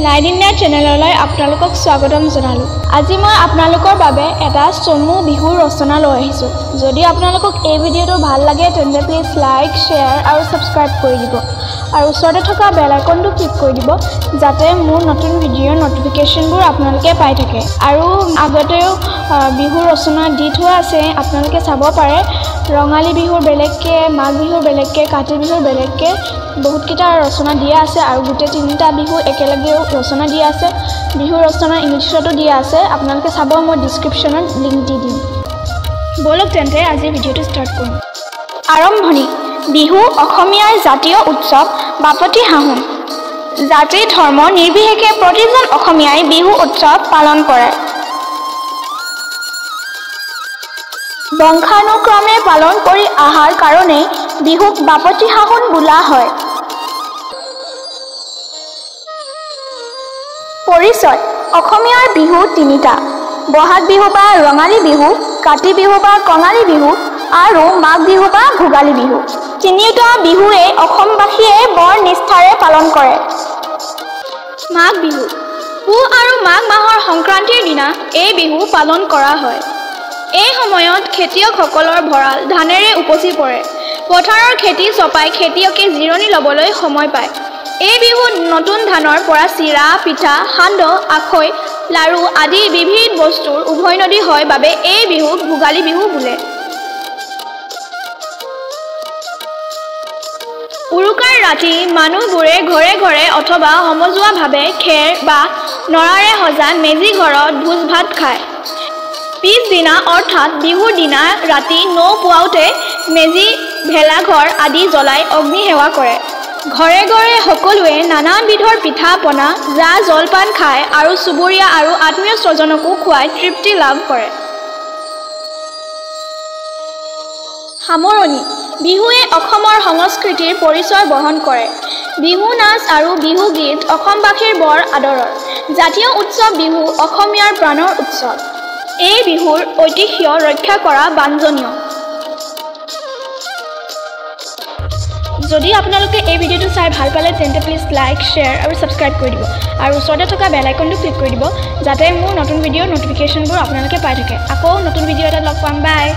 9 India চেনেললৈ আপোনালোকক স্বাগতম জনালো। আজি মই আপোনালোকৰ বাবে এটা চমু বিহুৰ ৰচনা লৈ আহিছোঁ। যদি আপোনালোকক এই ভিডিঅ'টো ভাল লাগে তেন্তে প্লিজ লাইক, শ্বেয়াৰ আৰু সাবস্ক্ৰাইব কৰি দিব আৰু ওচৰতে থকা বেল আইকনটো ক্লিক কৰি দিব যাতে মোৰ নতুন ভিডিঅ'ৰ নটিফিকেশ্যনবোৰ আপোনালোকে পাই থাকে। আৰু আগতেও বিহুৰ ৰচনা দি থোৱা আছে, আপোনালোকে চাব পাৰে। ৰঙালী বিহুৰ বেলেগকে, মাঘ বিহুৰ বেলেগকে, কাতি বিহুৰ বেলেগকে বহুতকেইটা ৰচনা দিয়া আছে আৰু গোটেই তিনিটা বিহু একেলগেও ৰচনা দিয়া আছে। বিহুৰ ৰচনা ইংলিছতো দিয়া আছে, আপোনালোকে চাব, মই ডিছক্ৰিপশ্যনত লিংক দি দিম। বলক তেন্তে আজি ভিডিঅ'টো ষ্টাৰ্ট কৰোঁ। আৰম্ভণি। বিহু অসমীয়াৰ জাতীয় উৎসৱ বাপতি সাহোন। জাতি ধৰ্ম নিৰ্বিশেষে প্ৰতিজন অসমীয়াই বিহু উৎসৱ পালন কৰে। বংশানুক্ৰমে পালন কৰি অহাৰ কাৰণেই বিহুক বাপতি সাহোন বোলা হয়। পৰিচয়। অসমীয়াৰ বিহু তিনিটা: বহাগ বিহু বা ৰঙালী বিহু, কাতি বিহু বা কঙালী বিহু আৰু মাঘ বিহু বা ভোগালী বিহু। তিনিওটা বিহুৱে অসমবাসীয়ে বৰ নিষ্ঠাৰে পালন কৰে। মাঘ বিহু। পুহ আৰু মাঘ মাহৰ সংক্ৰান্তিৰ দিনা এই বিহু পালন কৰা হয়। এই সময়ত খেতিয়কসকলৰ ভঁৰাল ধানেৰে উপচি পৰে। পথাৰৰ খেতি চপাই খেতিয়কে জিৰণি ল'বলৈ সময় পায়। এই বিহুত নতুন ধানৰ পৰা চিৰা, পিঠা, সান্দহ, আখৈ, লাৰু আদি বিবিধ বস্তুৰ উভৈনদী হয় বাবে এই বিহুক ভোগালী বিহু বোলে। উৰুকাৰ ৰাতি মানুহবোৰে ঘৰে ঘৰে অথবা সমজুৱাভাৱে খেৰ বা নৰাৰে সজা মেজি ঘৰত ভোজ ভাত খায়। পিছদিনা অৰ্থাৎ বিহুৰ দিনা ৰাতি নপুৱাওতে মেজি, ভেলাঘৰ আদি জ্বলাই অগ্নিসেৱা কৰে। ঘৰে ঘৰে সকলোৱে নানান বিধৰ পিঠা পনা, জা জলপান খায় আৰু চুবুৰীয়া আৰু আত্মীয় স্বজনকো খুৱাই তৃপ্তি লাভ কৰে। সামৰণি। বিহুৱে অসমৰ সংস্কৃতিৰ পৰিচয় বহন কৰে। বিহু নাচ আৰু বিহু গীত অসমবাসীৰ বৰ আদৰৰ। জাতীয় উৎসৱ বিহু অসমীয়াৰ প্ৰাণৰ উৎসৱ। এই বিহুৰ ঐতিহ্য ৰক্ষা কৰা বাঞ্ছনীয়। যদি আপোনালোকে এই ভিডিঅ'টো চাই ভাল পালে তেন্তে প্লিজ লাইক, শ্বেয়াৰ আৰু সাবস্ক্ৰাইব কৰি দিব আৰু ওচৰতে থকা বেল আইকনটো ক্লিক কৰি দিব যাতে মোৰ নতুন ভিডিঅ'ৰ নটিফিকেশ্যনবোৰ আপোনালোকে পাই থাকে। আকৌ নতুন ভিডিঅ' এটাত লগ পাম। বাই।